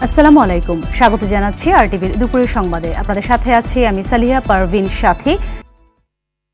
আসসালামু আলাইকুম, স্বাগত জানাচ্ছি আরটিভির দুপুরের সংবাদে। আপনাদের সাথে আছি আমি সালিহা পারভিন সাথী।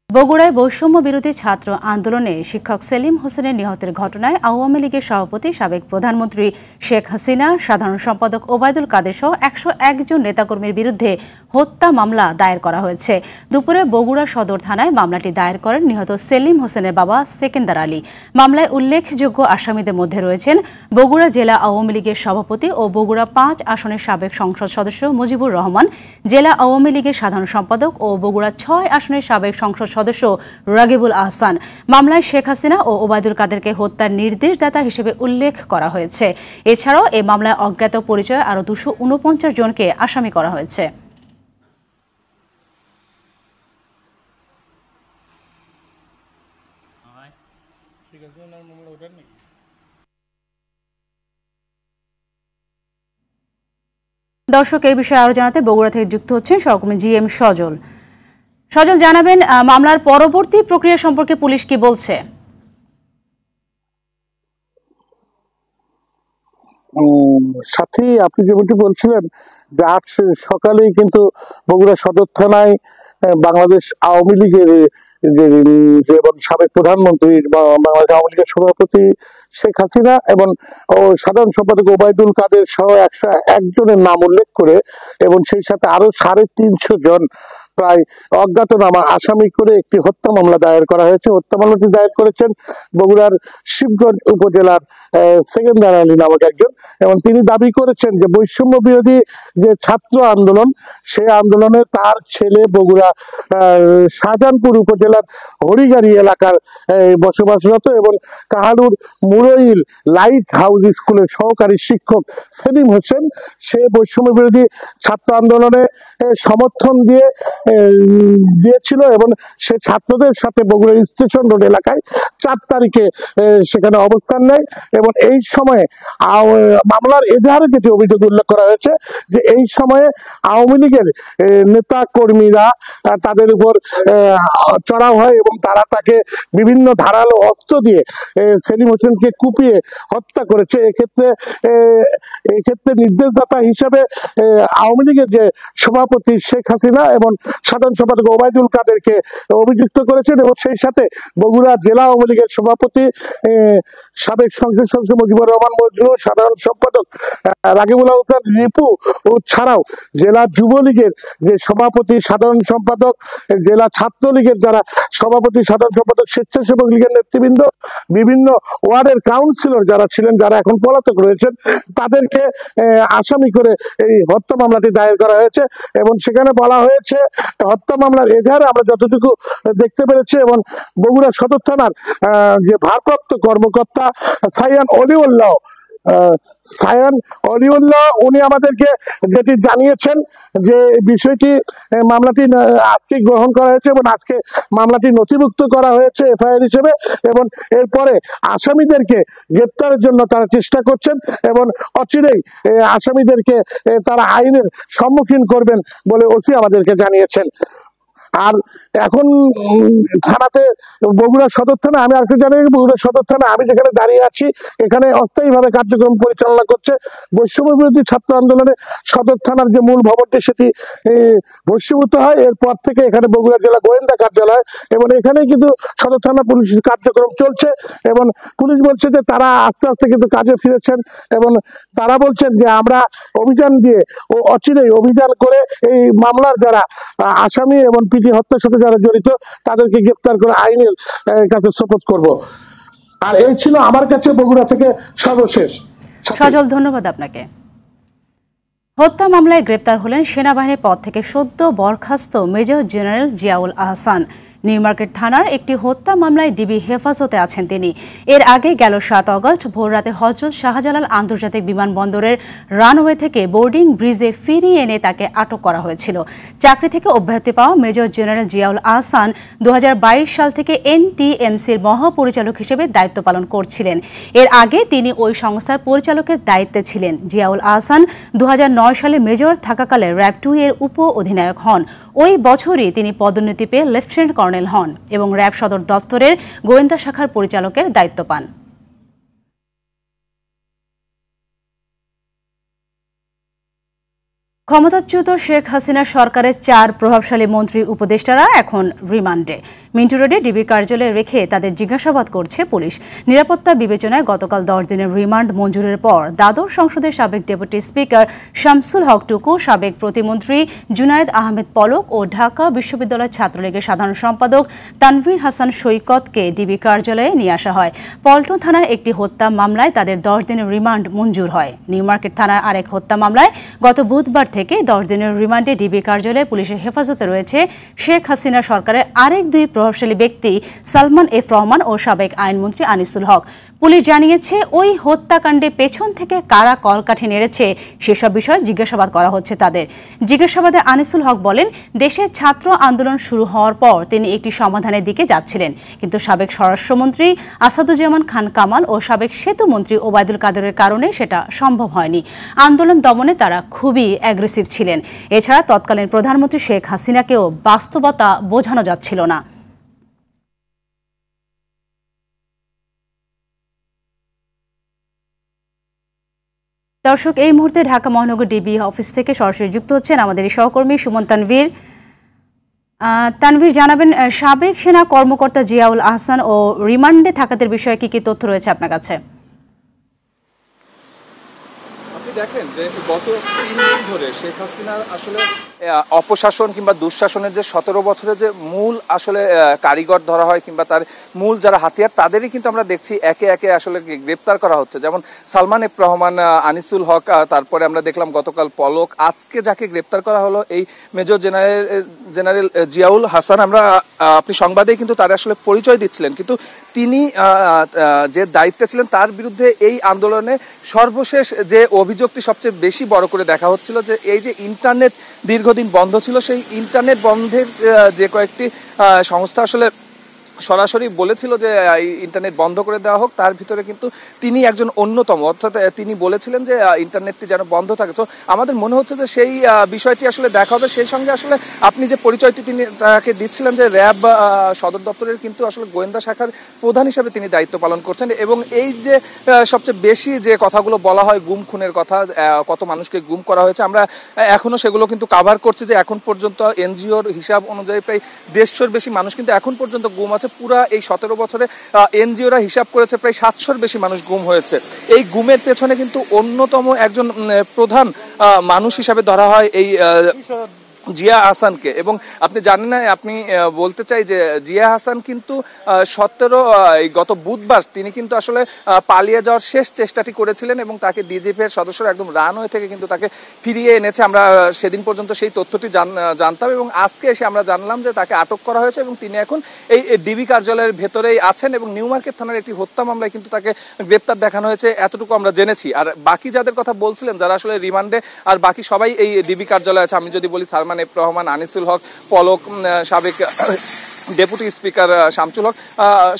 বগুড়ায় বৈষম্য বিরোধী ছাত্র আন্দোলনে শিক্ষক সেলিম হোসেনের নিহতের ঘটনায় আওয়ামী লীগের সভাপতি, সাবেক প্রধানমন্ত্রী শেখ হাসিনা, সাধারণ সম্পাদক ওবায়দুল কাদের সহ ১০১ জন নেতাকর্মীর বিরুদ্ধে হত্যা মামলা দায়ের করা হয়েছে। দুপুরে বগুড়া সদর থানায় মামলাটি দায়ের করেন নিহত সেলিম হোসেনের বাবা সেকেন্দার আলী। মামলায় উল্লেখযোগ্য আসামিদের মধ্যে রয়েছেন বগুড়া জেলা আওয়ামী লীগের সভাপতি ও বগুড়া ৫ আসনের সাবেক সংসদ সদস্য মুজিবুর রহমান, জেলা আওয়ামী লীগের সাধারণ সম্পাদক ও বগুড়া ৬ আসনের সাবেক সংসদ সদস্য রাগিবুল আহসান। মামলায় শেখ হাসিনা ও ওবায়দুল কাদেরকে হত্যার নির্দেশদাতা হিসেবে উল্লেখ করা হয়েছে। এছাড়াও এই মামলায় অজ্ঞাত পরিচয়ে আরও ২৪৯ জনকে আসামি করা হয়েছে। দর্শক, এই বিষয়ে আরো জানাতে বগুড়া থেকে যুক্ত হচ্ছেন সহকর্মী GM সজল। সজল, জানাবেন মামলার পরবর্তী প্রক্রিয়া সম্পর্কে পুলিশ কি বলছে? সাথী, আপনি যেমনটি বলছিলেন যে আজ সকালেই কিন্তু বগুড়া সদর থানায় বাংলাদেশ আওয়ামী লীগের এবং সাবেক প্রধানমন্ত্রী বাংলাদেশ আওয়ামী লীগের সভাপতি শেখ হাসিনা এবং সাধারণ সম্পাদক ওবায়দুল কাদের সহ ১০১ জনের নাম উল্লেখ করে এবং সেই সাথে আরো ৩৫০ জন প্রায় অজ্ঞাতনামা আসামি করে একটি হত্যা মামলা দায়ের করা হয়েছে। হত্যা মামলাটি দায়ের করেছেন বগুড়ার শিবগঞ্জ উপজেলার সেকেন্দার আলী নামক একজন, এবং তিনি দাবি করেছেন যে বৈষম্য বিরোধী যে ছাত্র আন্দোলন, সেই আন্দোলনে তার ছেলে বগুড়া শাহজাহানপুর উপজেলার হরিগাড়ি এলাকার বসবাসরত এবং কাহালুর মুরইল লাইট হাউস স্কুলের সহকারী শিক্ষক সেলিম হোসেন, সে বৈষম্য বিরোধী ছাত্র আন্দোলনে সমর্থন দিয়েছিল এবং সে ছাত্রদের সাথে বগুড়া স্টেশন রোড এলাকায় ৪ তারিখে সেখানে অবস্থান নেয়। এবং এই সময়ে মামলার এজাহারে যেটি অভিযোগ উল্লেখ করা হয়েছে যে এই সময়ে আওয়ামী লীগের নেতা কর্মীরা তাদের উপর চড়াও হয় এবং তারা তাকে বিভিন্ন ধারালো অস্ত্র দিয়ে সেলিম হোসেনকে কুপিয়ে হত্যা করেছে। এক্ষেত্রে নির্দেশদাতা হিসেবে আওয়ামী লীগের যে সভাপতি শেখ হাসিনা এবং সাধারণ সম্পাদক ওবায়দুল কাদেরকে অভিযুক্ত করেছেন, এবং সেই সাথে বগুড়া জেলা আওয়ামী লীগের সভাপতি, সাবেক সংসদ সদস্য মুজিবুর রহমান মজনু, সাধারণ সম্পাদক রাগিবুল আহসান রিপু ছাড়াও জেলা যুবলীগের যে সভাপতি, সাধারণ সম্পাদক, জেলা ছাত্রলীগের যারা সভাপতি, সাধারণ সম্পাদক, স্বেচ্ছাসেবক লীগের নেতৃবৃন্দ, বিভিন্ন ওয়ার্ডের কাউন্সিলর যারা ছিলেন, যারা এখন পলাতক রয়েছেন, তাদেরকে আসামি করে এই হত্যা মামলাটি দায়ের করা হয়েছে। এবং সেখানে বলা হয়েছে হত্যা মামলার এজাহারে আমরা যতটুকু দেখতে পেরেছি, এবং বগুড়া সদর থানার যে ভারপ্রাপ্ত কর্মকর্তা সায়ান অলিউল্লাহ উনি আমাদেরকে যেটি জানিয়েছেন যে বিষয়টি মামলাটি আজকে গ্রহণ করা হয়েছে এবং আজকে মামলাটি নথিভুক্ত করা হয়েছে এফআইআর হিসেবে, এবং এরপরে আসামিদেরকে গ্রেপ্তারের জন্য তারা চেষ্টা করছেন এবং অচিরেই আসামিদেরকে তারা আইনের সম্মুখীন করবেন বলে ওসি আমাদেরকে জানিয়েছেন। আর এখন থানাতে বগুড়া সদর থানা, আমি আরেকটু জানি বগুড়া সদর থানা আমি যেখানে দাঁড়িয়ে আছি, এখানে অস্থায়ীভাবে কার্যক্রম পরিচালনা করছে বৈষম্য বিরোধী ছাত্র আন্দোলনে সদর থানার যে মূল ভবনটি সেটি ভস্মীভূত হয়। এরপর থেকে এখানে বগুড়া জেলা গোয়েন্দা কার্যালয়, এবং এখানে কিন্তু সদর থানা পুলিশ কার্যক্রম চলছে এবং পুলিশ বলছে যে তারা আস্তে আস্তে কিন্তু কাজে ফিরেছেন, এবং তারা বলছেন যে আমরা অভিযান দিয়ে ও অচিরেই অভিযান করে এই মামলার যারা আসামি এবং পিটি হত্যার সাথে যারা জড়িত তাদেরকে গ্রেপ্তার করে আইনের কাছে সোপর্দ করব। আর এই ছিল আমার কাছে বগুড়া থেকে সর্বশেষ। সজল, ধন্যবাদ আপনাকে। হত্যা মামলায় গ্রেপ্তার হলেন সেনাবাহিনীর পদ থেকে সদ্য বরখাস্ত major general Ziaul Ahsan. New market থানার একটি হত্যা মামলায় ডিবি হেফাজতে আছেন তিনি। এর আগে গেল ৭ আগস্ট ভোররাতে হযরত শাহজালাল আন্তর্জাতিক বিমানবন্দরের রানওয়ে থেকে বোর্ডিং ব্রিজে ফিরিয়ে এনে তাকে আটক করা হয়েছিল। চাকরি থেকে অব্যাহতি পাওয়া মেজর জেনারেল জিয়াউল আহসান ২০২২ সাল থেকে NTMCর মহাপরিচালক হিসেবে দায়িত্ব পালন করছিলেন। এর আগে তিনি ওই সংস্থার পরিচালকের দায়িত্বে ছিলেন। জিয়াউল আহসান ২০০৯ সালে মেজর থাকাকালে র‍্যাব 2 এর উপ অধিনায়ক হন। ওই বছরই তিনি পদোন্নতি পেয়ে লেফটেন্যান্ট কর্নেল হন এবং র‍্যাব সদর দফতরের গোয়েন্দা শাখার পরিচালকের দায়িত্ব পান। ক্ষমতাচ্যুত শেখ হাসিনা সরকারের 4 প্রভাবশালী মন্ত্রী উপদেষ্টারা এখন রিমান্ডে। মিন্টু রোডে ডিবি কার্যালয়ে রেখে তাদের জিজ্ঞাসাবাদ করছে পুলিশ। নিরাপত্তা বিবেচনায় গতকাল 10 দিনের রিমান্ড মঞ্জুরের পর দ্বাদশ সংসদের সাবেক ডেপুটি স্পিকার শামসুল হক টুকু, সাবেক প্রতিমন্ত্রী জুনায়েদ আহমেদ পলক ও ঢাকা বিশ্ববিদ্যালয় ছাত্রলীগের সাধারণ সম্পাদক তানভীর হাসান সৈকতকে ডিবি কার্যালয়ে নিয়ে আসা হয়। পল্টন থানায় একটি হত্যা মামলায় তাদের 10 দিনের রিমান্ড মঞ্জুর হয়। নিউ মার্কেট থানার আরেক হত্যা মামলায় গত বুধবার থেকে 10 দিনের রিমান্ডে ডিবি কার্যালয়ে পুলিশের হেফাজতে রয়েছে শেখ হাসিনা সরকারের আরেক 2 প্রভাবশালী ব্যক্তি সালমান এফ রহমান ও সাবেক আইনমন্ত্রী আনিসুল হক। পুলিশ জানিয়েছে, ওই হত্যাকাণ্ডে পেছন থেকে কারা কলকাঠি নেড়েছে সেসব বিষয়ে জিজ্ঞাসাবাদ করা হচ্ছে তাদের। জিজ্ঞাসাবাদে আনিসুল হক বলেন, দেশে ছাত্র আন্দোলন শুরু হওয়ার পর তিনি একটি সমাধানের দিকে যাচ্ছিলেন, কিন্তু সাবেক স্বরাষ্ট্রমন্ত্রী আসাদুজ্জামান খান কামাল ও সাবেক সেতু মন্ত্রী ওবায়দুল কাদেরের কারণে সেটা সম্ভব হয়নি। আন্দোলন দমনে তারা খুবই অ্যাগ্রেসিভ ছিলেন। এছাড়া তৎকালীন প্রধানমন্ত্রী শেখ হাসিনাকেও বাস্তবতা বোঝানো যাচ্ছিল না। দর্শক, এই মুহূর্তে ঢাকা মহানগর ডিবি অফিস থেকে সরাসরি যুক্ত হচ্ছেন আমাদের এই সহকর্মী সুমন তানভীর। তানভীর, জানাবেন সাবেক সেনা কর্মকর্তা জিয়াউল আহসান ও রিমান্ডে থাকাদের বিষয়ে কি কি তথ্য রয়েছে আপনার কাছে? দেখেন যে গত 3 দিন ধরে শেখ হাসিনার আসলে অপশাসন কিংবা দুঃশাসনের যে 17 বছরের যে মূল আসলে কারিগর ধরা হয় কিংবা তার মূল যারা হাতিয়ার, তাদেরই কিন্তু আমরা দেখছি একে একে আসলে গ্রেপ্তার করা হচ্ছে। যেমন সালমান এফ রহমান, আনিসুল হক, তারপরে আমরা দেখলাম গতকাল পলক। আজকে যাকে গ্রেপ্তার করা হলো এই মেজর জেনারেল জিয়াউল হাসান, আপনি সংবাদেই কিন্তু তার আসলে পরিচয় দিচ্ছিলেন, কিন্তু তিনি যে দায়িত্বে ছিলেন তার বিরুদ্ধে এই আন্দোলনে সর্বশেষ যে অভিযোগটি সবচেয়ে বেশি বড় করে দেখা হচ্ছিল, যে এই যে ইন্টারনেট দীর্ঘদিন বন্ধ ছিল, সেই ইন্টারনেট বন্ধের যে কয়েকটি সংস্থা আসলে সরাসরি বলেছিল যে ইন্টারনেট বন্ধ করে দেওয়া হোক, তার ভিতরে কিন্তু তিনি একজন অন্যতম। অর্থাৎ তিনি বলেছিলেন যে ইন্টারনেটটি যেন বন্ধ থাকে। তো আমাদের মনে হচ্ছে যে সেই বিষয়টি আসলে দেখা হবে। সেই সঙ্গে আসলে আপনি যে পরিচয়টি তিনি তাকে দিচ্ছিলেন, যে র্যাব সদর দপ্তরের কিন্তু আসলে গোয়েন্দা শাখার প্রধান হিসেবে তিনি দায়িত্ব পালন করছেন। এবং এই যে সবচেয়ে বেশি যে কথাগুলো বলা হয়, গুম খুনের কথা, কত মানুষকে গুম করা হয়েছে, আমরা এখনো সেগুলো কিন্তু কাভার করছি। যে এখন পর্যন্ত এনজিওর হিসাব অনুযায়ী প্রায় 150-র বেশি মানুষ কিন্তু এখন পর্যন্ত গুম আছে। পুরা এই 17 বছরে এনজিওরা হিসাব করেছে প্রায় 700-র বেশি মানুষ গুম হয়েছে। এই গুমের পেছনে কিন্তু অন্যতম একজন প্রধান মানুষ হিসাবে ধরা হয় এই জিয়া হাসানকে। এবং আপনি জানেন না, আপনি বলতে চাই যে জিয়া হাসান কিন্তু গত বুধবার তিনি কিন্তু আসলে পালিয়ে যাওয়ার শেষ চেষ্টাটি করেছিলেন এবং তাকে ডিজিএফের সদস্যরা একদম রানওয়ে থেকে কিন্তু তাকে ফিরিয়ে এনেছে। আমরা সেদিন পর্যন্ত সেই তথ্যটি জানতাম এবং আজকে এসে আমরা জানলাম যে তাকে আটক করা হয়েছে এবং তিনি এখন এই ডিবি কার্যালয়ের ভেতরেই আছেন এবং নিউ মার্কেট থানার একটি হত্যা মামলায় কিন্তু তাকে গ্রেপ্তার দেখানো হয়েছে, এতটুকু আমরা জেনেছি। আর বাকি যাদের কথা বলছিলেন, যারা আসলে রিমান্ডে, আর বাকি সবাই এই ডিবি কার্যালয়ে আছে। আমি যদি বলি সালমান এফ রহমান, আনিসুল হক, পলক, সাবেক ডেপুটি স্পিকার শামসুল হক,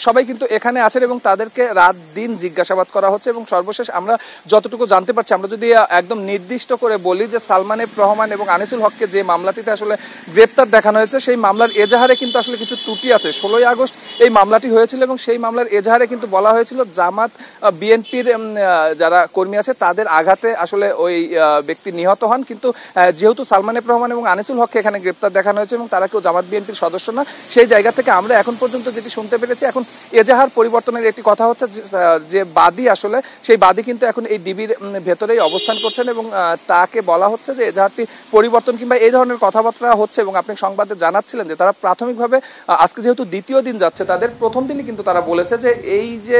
সবাই কিন্তু এখানে আছেন এবং তাদেরকে রাত দিন জিজ্ঞাসাবাদ করা হচ্ছে। এবং সর্বশেষ আমরা যতটুকু জানতে পারছি, আমরা যদি একদম নির্দিষ্ট করে বলি যে সালমান এফ রহমান এবং আনিসুল হককে যে মামলাটিতে আসলে গ্রেপ্তার দেখানো হয়েছে, সেই মামলার এজাহারে কিন্তু আসলে কিছু ত্রুটি আছে। 16ই আগস্ট এই মামলাটি হয়েছিল এবং সেই মামলার এজাহারে কিন্তু বলা হয়েছিল জামাত বিএনপির যারা কর্মী আছে তাদের আঘাতে আসলে ওই ব্যক্তি নিহত হন। কিন্তু যেহেতু সালমান এফ রহমান এবং আনিসুল হককে এখানে গ্রেপ্তার দেখানো হয়েছে এবং তারা কেউ জামাত বিএনপির সদস্য না, সেই জায়গা থেকে আমরা এখন পর্যন্ত যেটি শুনতে পেরেছি, এখন এজাহার পরিবর্তনের একটি কথা হচ্ছে, যে বাদী আসলে সেই বাদী কিন্তু এখন এই ডিবির ভেতরেই অবস্থান করছেন এবং তাকে বলা হচ্ছে যে এজাহারটি পরিবর্তন কিংবা এই ধরনের কথাবার্তা হচ্ছে। এবং আপনি সংবাদে জানাচ্ছিলেন যে তারা প্রাথমিকভাবে আজকে যেহেতু দ্বিতীয় দিন যাচ্ছে, তাদের প্রথম দিনই কিন্তু তারা বলেছে যে এই যে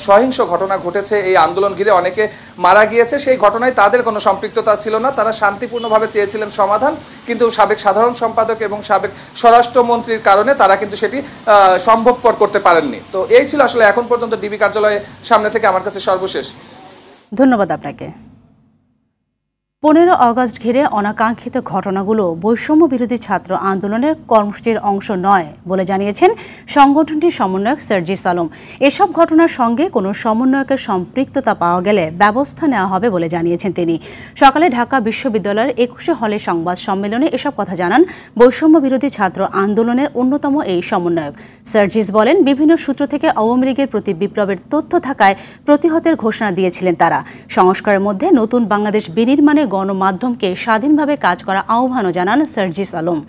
সহিংস ঘটনা ঘটেছে, এই আন্দোলন ঘিরে অনেকে মারা গিয়েছে, সেই ঘটনায় তাদের কোনো সম্পৃক্ততা ছিল না। তারা শান্তিপূর্ণভাবে চেয়েছিলেন সমাধান, কিন্তু সাবেক সাধারণ সম্পাদক এবং সাবেক স্বরাষ্ট্রমন্ত্রীর কারণে তারা কিন্তু সেটি সম্ভবপর করতে পারেননি। তো এই ছিল আসলে এখন পর্যন্ত ডিবি কার্যালয়ের সামনে থেকে আমার কাছে সর্বশেষ। ধন্যবাদ আপনাকে। 15 আগস্ট ঘিরে অনাকাঙ্ক্ষিত ঘটনাগুলো বৈষম্য বিরোধী ছাত্র আন্দোলনের কর্মসূচির অংশ নয় বলে জানিয়েছেন সংগঠনটির সমন্বয়ক সার্জিস আলম। এসব ঘটনার সঙ্গে কোনো সমন্বয়কের সম্পৃক্ততা পাওয়া গেলে ব্যবস্থা নেওয়া হবে বলে জানিয়েছেন তিনি। সকালে ঢাকা বিশ্ববিদ্যালয়ের 21 হলে সংবাদ সম্মেলনে এসব কথা জানান বৈষম্য বিরোধী ছাত্র আন্দোলনের অন্যতম এই সমন্বয়ক। সার্জিস বলেন, বিভিন্ন সূত্র থেকে আওয়ামী লীগের প্রতি বিপ্লবের তথ্য থাকায় প্রতিহতের ঘোষণা দিয়েছিলেন তারা। সংস্কারের মধ্যে নতুন বাংলাদেশ বিনির্মাণে গণমাধ্যমকে স্বাধীনভাবে কাজ করার আহ্বানও জানান সার্জিস আলম।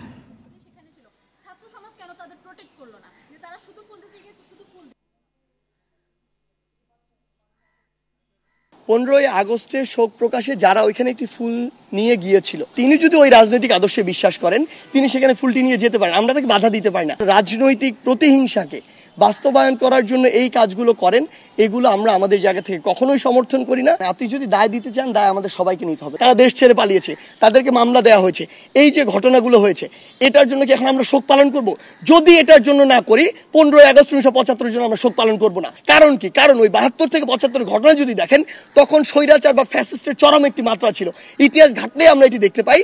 15ই আগস্টের শোক প্রকাশে যারা ওইখানে একটি ফুল নিয়ে গিয়েছিল, তিনি যদি ওই রাজনৈতিক আদর্শে বিশ্বাস করেন, তিনি সেখানে ফুলটি নিয়ে যেতে পারেন, আমরা তাকে বাধা দিতে পারি না। রাজনৈতিক প্রতিহিংসাকে বাস্তবায়ন করার জন্য এই কাজগুলো করেন, এগুলো আমরা আমাদের জায়গা থেকে কখনোই সমর্থন করি না। আপনি যদি দায় দিতে চান, দায় আমাদের সবাইকে নিতে হবে। তারা দেশ ছেড়ে পালিয়েছে, তাদেরকে মামলা দেওয়া হয়েছে, এই যে ঘটনাগুলো হয়েছে, এটার জন্য কি এখন আমরা শোক পালন করব? যদি এটার জন্য না করি, 15ই আগস্ট 1975 জন্য আমরা শোক পালন করব না। কারণ কি? কারণ ওই 72 থেকে 75 ঘটনা যদি দেখেন, তখন স্বৈরাচার বা ফ্যাসিস্টের চরম একটি মাত্রা ছিল। ইতিহাস ঘাটলে আমরা এটি দেখতে পাই।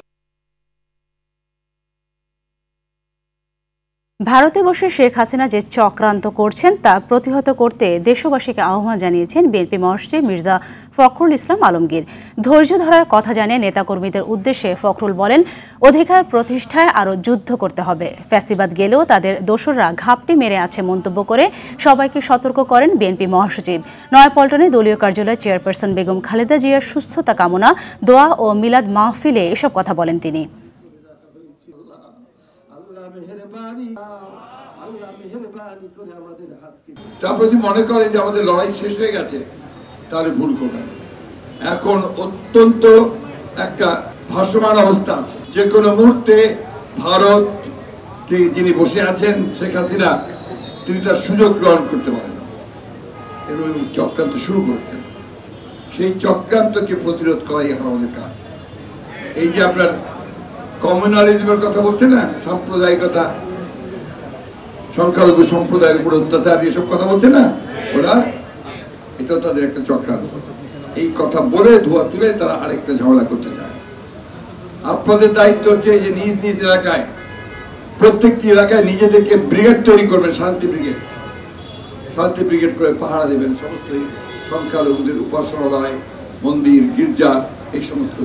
ভারতে বসে শেখ হাসিনা যে চক্রান্ত করছেন তা প্রতিহত করতে দেশবাসীকে আহ্বান জানিয়েছেন বিএনপি মহাসচিব মির্জা ফখরুল ইসলাম আলমগীর। ধৈর্য ধরার কথা জানিয়ে নেতাকর্মীদের উদ্দেশ্যে ফখরুল বলেন, অধিকার প্রতিষ্ঠায় আরও যুদ্ধ করতে হবে। ফ্যাসিবাদ গেলেও তাদের দোসররা ঘাপটি মেরে আছে মন্তব্য করে সবাইকে সতর্ক করেন বিএনপি মহাসচিব। নয়াপল্টনে দলীয় কার্যালয়ে চেয়ারপারসন বেগম খালেদা জিয়ার সুস্থতা কামনা, দোয়া ও মিলাদ মাহফিলে এসব কথা বলেন তিনি। যদি মনে করেন যে আমাদের লড়াই শেষ হয়ে গেছে, তাহলে ভুল করবেন। এখন অত্যন্ত একটা ভাসমান অবস্থা আছে। যে কোনো মুহূর্তে ভারত যিনি বসে আছেন শেখ হাসিনা, তিনি তার সুযোগ গ্রহণ করতে পারেন এবং চক্রান্ত শুরু করেছেন। সেই চক্রান্তকে প্রতিরোধ করাই এখন আমাদের কাজ। এই যে আপনার কমিউনালিজমের কথা বলছে না, সাম্প্রদায়িকতা, সংখ্যালঘু সম্প্রদায়ের উপর অত্যাচার, এসব কথা বলছে না ওরা, এটাও তাদের একটা চক্রান্ত। এই কথা বলে ধোয়া তুলে তারা আরেকটা ঝামেলা করতে চায়। আপনাদের দায়িত্ব হচ্ছে যে নিজ নিজ এলাকায়, প্রত্যেকটি এলাকায় নিজেদেরকে ব্রিগেড তৈরি করবেন, শান্তি ব্রিগেড। শান্তি ব্রিগেড করে পাহারা দেবেন সমস্ত সংখ্যালঘুদের উপাসনালয়, মন্দির, গির্জা, এই সমস্ত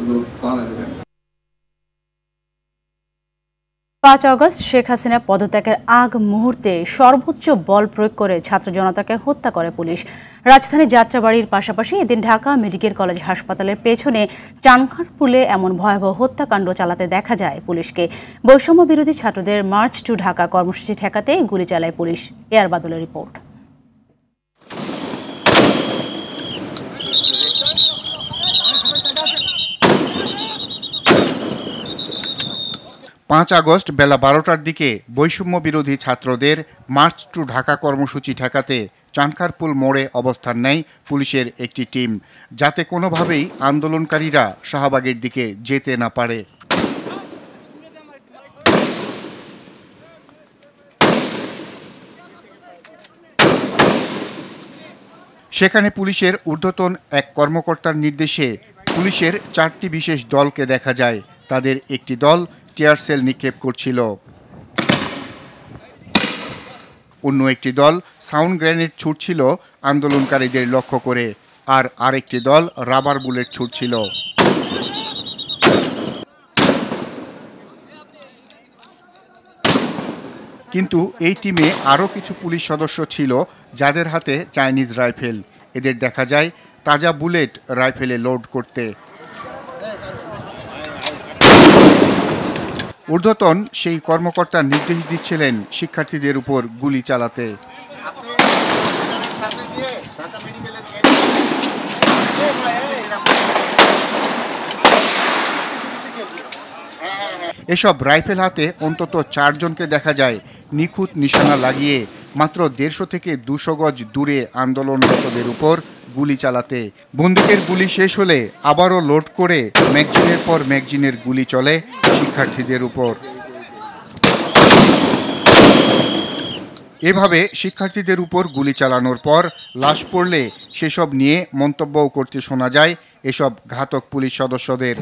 পাহারা দেবেন। 5 আগস্ট শেখ হাসিনা পদত্যাগের আগ মুহূর্তে সর্বোচ্চ বল প্রয়োগ করে ছাত্র জনতাকে হত্যা করে পুলিশ। রাজধানী যাত্রাবাড়ির পাশাপাশি এদিন ঢাকা মেডিকেল কলেজ হাসপাতালের পেছনে চানখারপুলে এমন ভয়াবহ হত্যাকাণ্ড চালাতে দেখা যায় পুলিশকে। বৈষম্য বিরোধী ছাত্রদের মার্চ টু ঢাকা কর্মসূচি ঠেকাতে গুলি চালায় পুলিশ। এয়ার বাদলের রিপোর্ট। 5 আগস্ট বেলা 12টার দিকে বৈষম্য বিরোধী ছাত্রদের মার্চ টু ঢাকা কর্মসূচি ঠেকাতে চানখারপুল মোড়ে অবস্থান নেয় পুলিশের একটি টিম, যাতে কোনোভাবেই আন্দোলনকারীরা শাহবাগের দিকে যেতে না পারে। সেখানে পুলিশের ঊর্ধ্বতন এক কর্মকর্তার নির্দেশে পুলিশের 4টি বিশেষ দলকে দেখা যায়। তাদের একটি দল টিয়ার সেল নিক্ষেপ করছিল, অন্য একটি দল সাউন্ড গ্রেনেড ছুটছিল আন্দোলনকারীদের লক্ষ্য করে, আর আরেকটি দল রাবার বুলেট ছুটছিল। কিন্তু এই টিমে আরও কিছু পুলিশ সদস্য ছিল যাদের হাতে চাইনিজ রাইফেল। এদের দেখা যায় তাজা বুলেট রাইফেলে লোড করতে। ঊর্ধ্বতন সেই কর্মকর্তা নির্দেশ দিচ্ছিলেন শিক্ষার্থীদের উপর গুলি চালাতে। এসব রাইফেল হাতে অন্তত 4 জনকে দেখা যায় নিখুঁত নিশানা লাগিয়ে মাত্র 150 থেকে 200 গজ দূরে আন্দোলনরতদের উপর গুলি চালাতে। বন্দুকের গুলি শেষ হলে আবারও লোড করে ম্যাগজিনের পর ম্যাগজিনের গুলি চলে শিক্ষার্থীদের উপর। এভাবে শিক্ষার্থীদের উপর গুলি চালানোর পর লাশ পড়লে সেসব নিয়ে মন্তব্যও করতে শোনা যায় এসব ঘাতক পুলিশ সদস্যদের।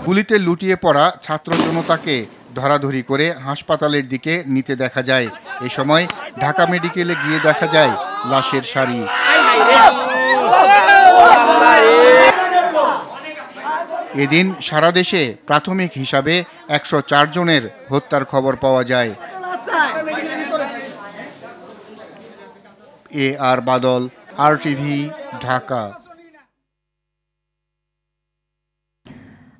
গুলিতে লুটিয়ে পড়া ছাত্র জনতাকে ধরাধরি করে হাসপাতালের দিকে নিতে দেখা যায়। এই সময় ঢাকা মেডিকেলে গিয়ে দেখা যায় লাশের সারি। এদিন সারা দেশে প্রাথমিক হিসাবে 104 জনের হত্যার খবর পাওয়া যায়। AR বাদল, RTV, ঢাকা।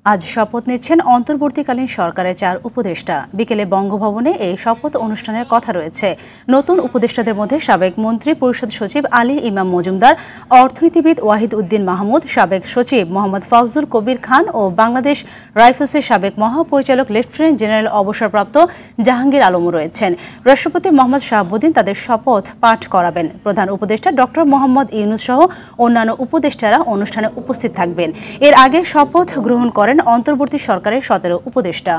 আজ শপথ নিচ্ছেন অন্তর্বর্তীকালীন সরকারের 4 উপদেষ্টা। বিকেলে বঙ্গভবনে এই শপথ অনুষ্ঠানের কথা রয়েছে। নতুন উপদেষ্টাদের মধ্যে সাবেক মন্ত্রী পরিষদ সচিব আলী ইমাম মজুমদার, অর্থনীতিবিদ ওয়াহিদ উদ্দিন মাহমুদ, সাবেক সচিব মোহাম্মদ ফাউজুল কবির খান ও বাংলাদেশ রাইফেলসের সাবেক মহাপরিচালক লেফটেন্যান্ট জেনারেল অবসরপ্রাপ্ত জাহাঙ্গীর আলমও রয়েছেন। রাষ্ট্রপতি মোহাম্মদ শাহাবুদ্দিন তাদের শপথ পাঠ করাবেন। প্রধান উপদেষ্টা ডক্টর মোহাম্মদ ইউনূস সহ অন্যান্য উপদেষ্টারা অনুষ্ঠানে উপস্থিত থাকবেন। এর আগে শপথ গ্রহণ করেন অন্তর্বর্তী সরকারের 17 উপদেষ্টা।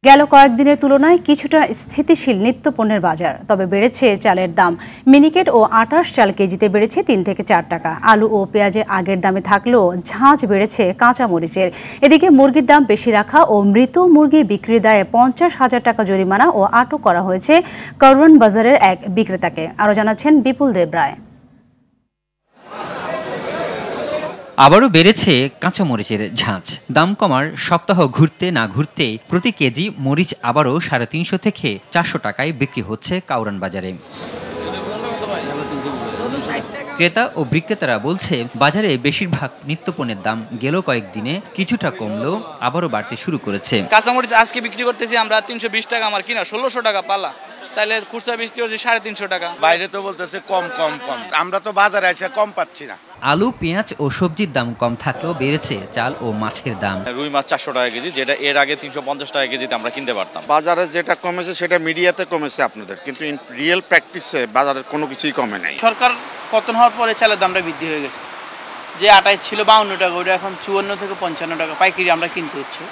গেল কয়েকদিনের তুলনায় কিছুটা স্থিতিশীল নিত্যপণ্যের বাজার, তবে বেড়েছে চালের দাম। মিনিকেট ও আটাশ চাল কেজিতে বেড়েছে 3 থেকে 4 টাকা। আলু ও পেঁয়াজে আগের দামে থাকলেও ঝাঁঝ বেড়েছে কাঁচা মরিচের। এদিকে মুরগির দাম বেশি রাখা ও মৃত মুরগি বিক্রির দায়ে 50,000 টাকা জরিমানা ও আটক করা হয়েছে কারওয়ান বাজারের এক বিক্রেতাকে। আরও জানাচ্ছেন বিপুল দেব রায়। আবারও বেড়েছে কাঁচামরিচের ঝাঁঝ। দাম কমার সপ্তাহ ঘুরতে না ঘুরতে প্রতি কেজি মরিচ আবারও 350 থেকে 400 টাকায় বিক্রি হচ্ছে কারওয়ান বাজারে। ক্রেতা ও বিক্রেতারা বলছে, বাজারে বেশিরভাগ নিত্যপণ্যের দাম গেল কয়েকদিনে কিছুটা কমলেও আবারও বাড়তে শুরু করেছে। কাঁচামরিচ আজকে বিক্রি করতেছি আমরা 320 টাকা, আমার কিনা 1600 টাকা পাল্লা, তাহলে খুচরা বিক্রি হচ্ছে 350 টাকা। বাইরে তো বলতেছে কম কম কম, আমরা তো বাজারে এসে কম পাচ্ছি না। আলু, পেঁয়াজ ও সবজির দাম কম থাকলেও বেড়েছে চাল ও মাছের দাম। রুই মাছ 400 টাকা কেজি, যেটা এর আগে 350 টাকা কেজিতে আমরা কিনতে পারতাম। বাজারে যেটা কমেছে সেটা মিডিয়াতে কমেছে আপনাদের, কিন্তু ইন রিয়েল প্র্যাকটিসে বাজারের কোনো কিছুই কমে নাই। সরকার পতন হওয়ার পরে চালের দামটা বৃদ্ধি হয়ে গেছে। যে 28 ছিল 52 টাকা, ওটা এখন 54 থেকে 55 টাকা পাইকারি আমরা কিনতে হচ্ছে।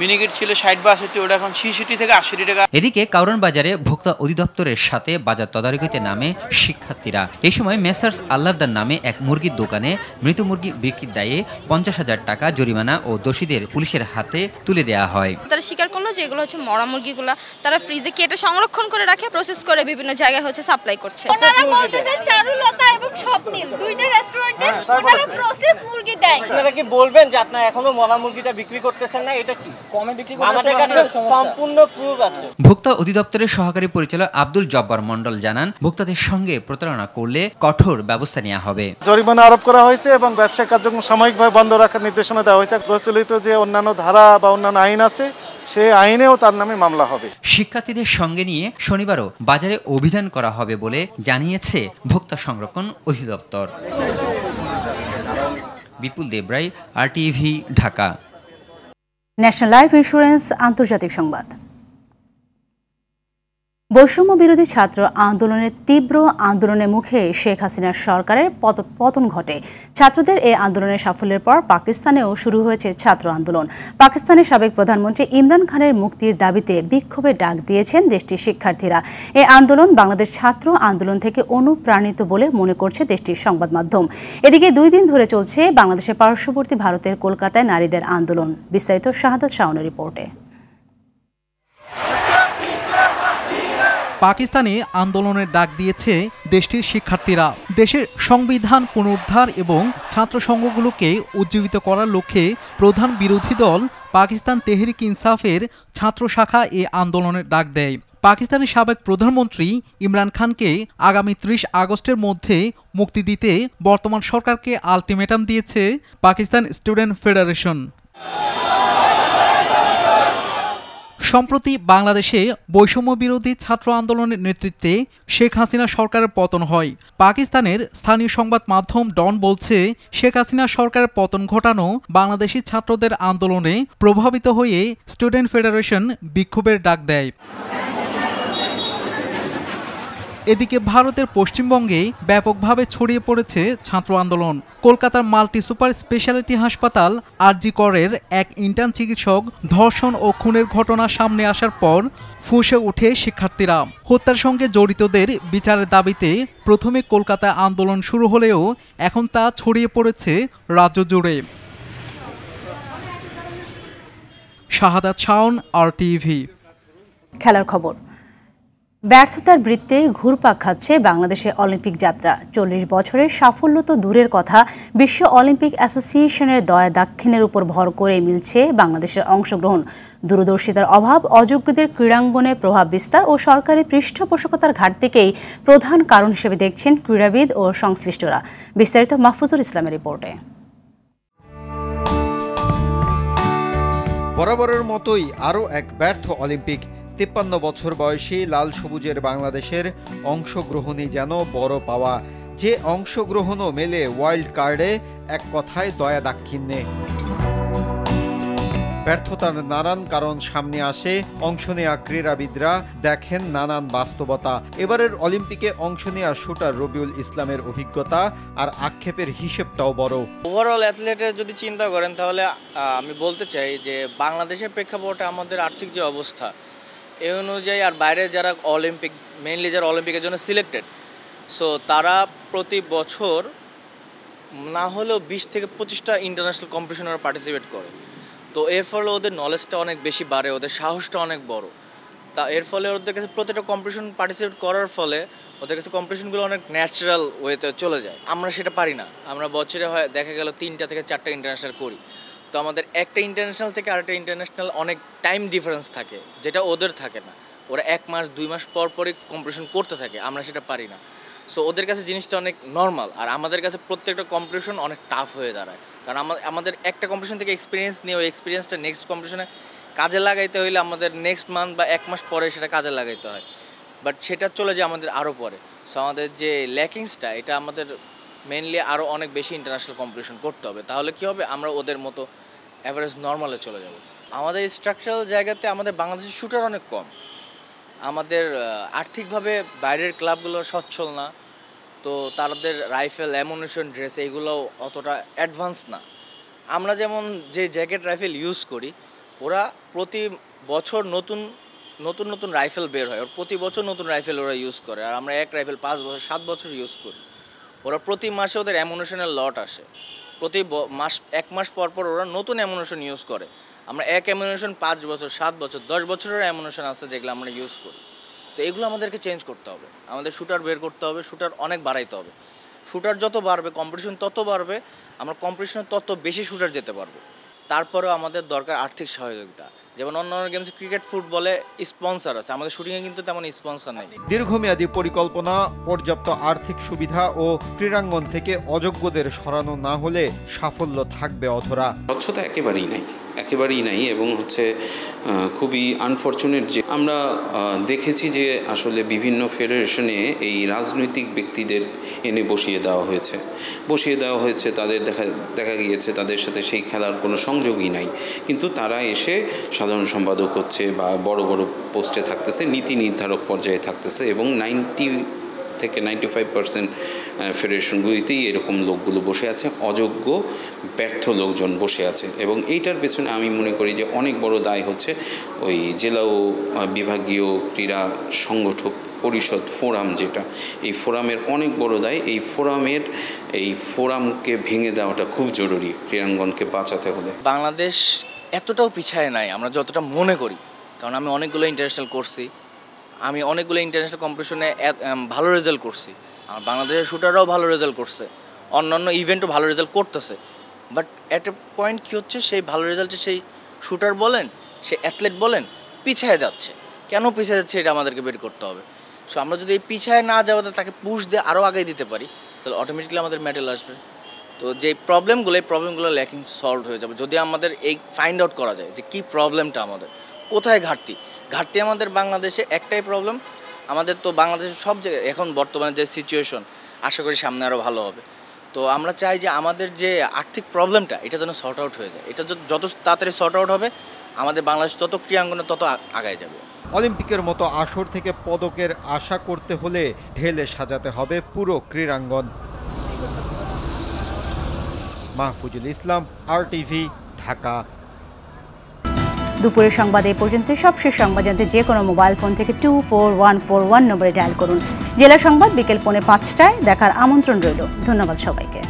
মিনিকেট ছিল 60-62, ওটা এখন 66 থেকে 80 টাকা। এদিকে কারওয়ান বাজারে ভোক্তা অধিদপ্তরের সাথে বাজার তদারকিতে নামে শিক্ষার্থীরা। এই সময় মেসার্স আল্লাহদার নামে এক মুরগির দোকানে মৃত মুরগি বিক্রির দায়ে 50,000 টাকা জরিমানা ও দোষীদের পুলিশের হাতে তুলে দেওয়া হয়। তারা স্বীকার করলো যে এগুলো হচ্ছে মরা মুরগিগুলো তারা ফ্রিজে কেটে সংরক্ষণ করে রাখে, প্রসেস করে বিভিন্ন জায়গায় হচ্ছে সাপ্লাই করছে। ওনারা বলতেছে চারুলতা এবং স্বপ্নিল দুইটা রেস্টুরেন্টে ওনারা প্রসেস মুরগি দেয়। আপনারা কি বলবেন যে আপনারা এখনো মরা মুরগিটা বিক্রি করতেছেন না? এটা কি কমে বিক্রি করতেছেন? আমাদের কাছে সম্পূর্ণ প্রুফ আছে। ভোক্তা অধিদপ্তরের সহকারী পরিচালক আব্দুল জব্বার মণ্ডল জানান, ভোক্তাদের সঙ্গে প্রতারণা করলে কঠোর ব্যবস্থা নেওয়া হবে। জরিমানা আরোপ করা হয়েছে এবং ব্যবসা কার্যক্রম সাময়িকভাবে বন্ধ রাখার নির্দেশনা দেওয়া হয়েছে। প্রচলিত যে অন্যান্য ধারা বা অন্যান্য আইন আছে, সেই আইনেও তার নামে মামলা হবে। শিক্ষার্থীদের সঙ্গে নিয়ে শনিবারও বাজারে অভিযান করা হবে বলে জানিয়েছে ভোক্তা সংরক্ষণ অধিদপ্তর। বিপুল Debrai, RTV, Dhaka. National life insurance আন্তর্জাতিক সংবাদ। বৈষম্য বিরোধী ছাত্র আন্দোলনের তীব্র আন্দোলনের মুখে শেখ হাসিনার সরকারের পতন ঘটে। ছাত্রদের এই আন্দোলনের সাফল্যের পর পাকিস্তানেও শুরু হয়েছে ছাত্র আন্দোলন। পাকিস্তানের সাবেক প্রধানমন্ত্রী ইমরান খানের মুক্তির দাবিতে বিক্ষোভের ডাক দিয়েছেন দেশটির শিক্ষার্থীরা। এই আন্দোলন বাংলাদেশ ছাত্র আন্দোলন থেকে অনুপ্রাণিত বলে মনে করছে দেশটির সংবাদ মাধ্যম। এদিকে 2 দিন ধরে চলছে বাংলাদেশের পার্শ্ববর্তী ভারতের কলকাতায় নারীদের আন্দোলন। বিস্তারিত শাহাদাত শাওনের রিপোর্টে। পাকিস্তানে আন্দোলনের ডাক দিয়েছে দেশটির শিক্ষার্থীরা। দেশের সংবিধান পুনরুদ্ধার এবং ছাত্র সংঘগুলোকে উজ্জীবিত করার লক্ষ্যে প্রধান বিরোধী দল পাকিস্তান তেহরিক ইনসাফের ছাত্র শাখা এ আন্দোলনের ডাক দেয়। পাকিস্তানের সাবেক প্রধানমন্ত্রী ইমরান খানকে আগামী 30 আগস্টের মধ্যে মুক্তি দিতে বর্তমান সরকারকে আলটিমেটাম দিয়েছে পাকিস্তান স্টুডেন্ট ফেডারেশন। সম্প্রতি বাংলাদেশে বৈষম্য বিরোধী ছাত্র আন্দোলনের নেতৃত্বে শেখ হাসিনা সরকারের পতন হয়। পাকিস্তানের স্থানীয় সংবাদ মাধ্যম ডন বলছে, শেখ হাসিনা সরকারের পতন ঘটানো বাংলাদেশি ছাত্রদের আন্দোলনে প্রভাবিত হয়ে স্টুডেন্ট ফেডারেশন বিক্ষোভের ডাক দেয়। এদিকে ভারতের পশ্চিমবঙ্গে ব্যাপকভাবে ছড়িয়ে পড়েছে ছাত্র আন্দোলন। কলকাতার মাল্টি সুপার স্পেশালিটি হাসপাতাল আরজি করের এক ইন্টার্ন চিকিৎসক ধর্ষণ ও খুনের ঘটনা সামনে আসার পর ফুঁসে ওঠে শিক্ষার্থীরা। হত্যার সঙ্গে জড়িতদের বিচারের দাবিতে প্রথমে কলকাতায় আন্দোলন শুরু হলেও এখন তা ছড়িয়ে পড়েছে রাজ্য জুড়ে। শাহাদাত শাওন, RTV। খেলার খবর। ব্যর্থতার বৃত্তে ঘুরপাক খাচ্ছে বাংলাদেশে অলিম্পিক যাত্রা। 40 বছরের সাফল্য তো দূরের কথা, বিশ্ব অলিম্পিক অ্যাসোসিয়েশনের দয়া দাক্ষিণ্যের উপর ভর করে মিলছে বাংলাদেশের অংশগ্রহণ। দূরদর্শিতার অভাব, অযোগ্যদের ক্রীড়াঙ্গনে প্রভাব বিস্তার ও সরকারি পৃষ্ঠপোষকতার ঘাটতিকেই প্রধান কারণ হিসেবে দেখছেন ক্রীড়াবিদ ও সংশ্লিষ্টরা। বিস্তারিত মাহফুজুল ইসলামের রিপোর্টে। বরাবরের মতোই আরও এক ব্যর্থ অলিম্পিক। 53 বছর বয়সী লাল সবুজের বাংলাদেশের অংশগ্রহণই যেন বড় পাওয়া, যে অংশগ্রহণও মেলে ওয়াইল্ড কার্ডে, এক কথায় দয়া দাক্ষিণ্যে। ব্যর্থতার নানান কারণ সামনে আসে, অংশ নেয়া ক্রীড়াবিদরা দেখেন নানান বাস্তবতা। এবারের অলিম্পিকে অংশ নেয়া শুটার রবিউল ইসলামের অভিজ্ঞতা আর আক্ষেপের হিসেবটাও বড়। ওভারঅল অ্যাথলেটের যদি চিন্তা করেন তাহলে আমি বলতে চাই যে বাংলাদেশের প্রেক্ষাপটে আমাদের আর্থিক যে অবস্থা এই অনুযায়ী, আর বাইরে যারা অলিম্পিক, মেইনলি যারা অলিম্পিকের জন্য সিলেক্টেড, সো তারা প্রতি বছর না হলেও 20 থেকে 25টা ইন্টারন্যাশনাল কম্পিটিশনে পার্টিসিপেট করে। তো এর ফলে ওদের নলেজটা অনেক বেশি বাড়ে, ওদের সাহসটা অনেক বড়। তা এর ফলে ওদের কাছে প্রতিটা কম্পিটিশন পার্টিসিপেট করার ফলে ওদের কাছে কম্পিটিশনগুলো অনেক ন্যাচারাল ওয়েতে চলে যায়। আমরা সেটা পারি না। আমরা বছরে হয় দেখা গেল 3টা থেকে 4টা ইন্টারন্যাশনাল করি। তো আমাদের একটা ইন্টারন্যাশনাল থেকে আরেকটা ইন্টারন্যাশনাল অনেক টাইম ডিফারেন্স থাকে, যেটা ওদের থাকে না। ওরা 1 মাস 2 মাস পর পরই কম্পিটিশন করতে থাকে, আমরা সেটা পারি না। সো ওদের কাছে জিনিসটা অনেক নর্মাল, আর আমাদের কাছে প্রত্যেকটা কম্পিটিশন অনেক টাফ হয়ে দাঁড়ায়। কারণ আমাদের একটা কম্পিটিশন থেকে এক্সপিরিয়েন্স নিয়ে ওই এক্সপিরিয়েন্সটা নেক্সট কম্পিটিশনে কাজে লাগাইতে হইলে আমাদের নেক্সট মান্থ বা 1 মাস পরে সেটা কাজে লাগাইতে হয়। বাট সেটা চলে যায় আমাদের আরও পরে। সো আমাদের যে ল্যাকিংসটা, এটা আমাদের মেনলি আরও অনেক বেশি ইন্টারন্যাশনাল কম্পিটিশন করতে হবে। তাহলে কী হবে, আমরা ওদের মতো অ্যাভারেজ নর্মালে চলে যাব। আমাদের স্ট্রাকচারাল জায়গাতে আমাদের বাংলাদেশের শুটার অনেক কম। আমাদের আর্থিকভাবে বাইরের ক্লাবগুলো সচ্ছল না, তো তাদের রাইফেল, অ্যামুনিশন, ড্রেস এইগুলো অতটা অ্যাডভান্স না। আমরা যেমন যে জ্যাকেট রাইফেল ইউজ করি, ওরা প্রতি বছর নতুন নতুন রাইফেল বের হয়, ওর প্রতি বছর নতুন রাইফেল ওরা ইউজ করে। আর আমরা এক রাইফেল 5 বছর 7 বছর ইউজ করি। ওরা প্রতি মাসে ওদের অ্যামুনিশনের লট আসে, প্রতি মাস 1 মাস পর পর ওরা নতুন অ্যামুনিশন ইউজ করে। আমরা এক অ্যামুনিশন 5 বছর 7 বছর 10 বছরের অ্যামুনিশন আছে যেগুলো আমরা ইউজ করি। তো এগুলো আমাদেরকে চেঞ্জ করতে হবে, আমাদের শুটার বের করতে হবে, শুটার অনেক বাড়াইতে হবে। শুটার যত বাড়বে, কম্পিটিশন তত বাড়বে, আমরা কম্পিটিশনে তত বেশি শুটার যেতে পারবো। তারপরেও আমাদের দরকার আর্থিক সহযোগিতা। যেমন অন্যান্য গেমসে ক্রিকেট, ফুটবলে স্পন্সর আছে, আমাদের শুটিংয়ে কিন্তু তেমন স্পন্সর নেই। দীর্ঘমেয়াদী পরিকল্পনা, পর্যাপ্ত আর্থিক সুবিধা ও ক্রীড়াঙ্গন থেকে অযোগ্যদের সরানো না হলে সাফল্য থাকবে অধরা। স্বচ্ছতা একেবারেই নাই এবং খুবই আনফরচুনেট যে আমরা দেখেছি যে আসলে বিভিন্ন ফেডারেশনে এই রাজনৈতিক ব্যক্তিদের এনে বসিয়ে দেওয়া হয়েছে। তাদের দেখা গিয়েছে তাদের সাথে সেই খেলার কোনো সংযোগই নাই, কিন্তু তারা এসে সাধারণ সম্পাদক হচ্ছে বা বড় বড় পোস্টে থাকতেছে, নীতি নির্ধারক পর্যায়ে থাকতেছে এবং 90 থেকে 95% ফেডারেশনগুলিতেই এরকম লোকগুলো বসে আছে, অযোগ্য ব্যর্থ লোকজন বসে আছে। এবং এইটার পেছনে আমি মনে করি যে অনেক বড় দায় হচ্ছে ওই জেলা ও বিভাগীয় ক্রীড়া সংগঠক পরিষদ, ফোরাম, যেটা এই ফোরামের অনেক বড় দায়। এই ফোরামকে ভেঙে দেওয়াটা খুব জরুরি ক্রীড়াঙ্গনকে বাঁচাতে হলে। বাংলাদেশ এতটাও পিছায় নাই আমরা যতটা মনে করি, কারণ আমি অনেকগুলো ইন্টারন্যাশনাল করছি, আমি অনেকগুলো ইন্টারন্যাশনাল কম্পিটিশনে ভালো রেজাল্ট করছি। আমার বাংলাদেশের শুটাররাও ভালো রেজাল্ট করছে, অন্যান্য ইভেন্টও ভালো রেজাল্ট করতেছে। বাট অ্যাট এ পয়েন্ট কী হচ্ছে, সেই ভালো রেজাল্টে সেই শুটার বলেন, সেই অ্যাথলেট বলেন, পিছায় যাচ্ছে। কেন পিছিয়ে যাচ্ছে এটা আমাদেরকে বের করতে হবে। সো আমরা যদি এই পিছায় না যাওয়াতে তাকে পুশ দিয়ে আরও আগে দিতে পারি, তাহলে অটোমেটিকলি আমাদের মেডেল আসবে। তো যে প্রবলেমগুলো ল্যাকিং সলভ হয়ে যাবে যদি আমাদের এই ফাইন্ড আউট করা যায় যে কী প্রবলেমটা আমাদের, কোথায় ঘাটতি আমাদের বাংলাদেশে। একটাই প্রবলেম আমাদের, তো বাংলাদেশের সব জায়গায় এখন বর্তমানে যে সিচুয়েশন, আশা করি সামনে আরও ভালো হবে। তো আমরা চাই যে আমাদের যে আর্থিক প্রবলেমটা, এটা যেন সর্ট আউট হয়ে যায়। এটা যত তাড়াতাড়ি সর্ট আউট হবে, আমাদের বাংলাদেশ তত ক্রীড়াঙ্গনে তত আগায় যাবে। অলিম্পিকের মতো আসর থেকে পদকের আশা করতে হলে ঢেলে সাজাতে হবে পুরো ক্রীড়াঙ্গন। মাহফুজুল ইসলাম, RTV, ঢাকা। দুপুরের সংবাদ এই পর্যন্ত। সবশেষ সংবাদ জানতে যে কোনো মোবাইল ফোন থেকে 24141 নম্বরে ডায়াল করুন। জেলা সংবাদ বিকেল 4:05টায় দেখার আমন্ত্রণ রইল। ধন্যবাদ সবাইকে।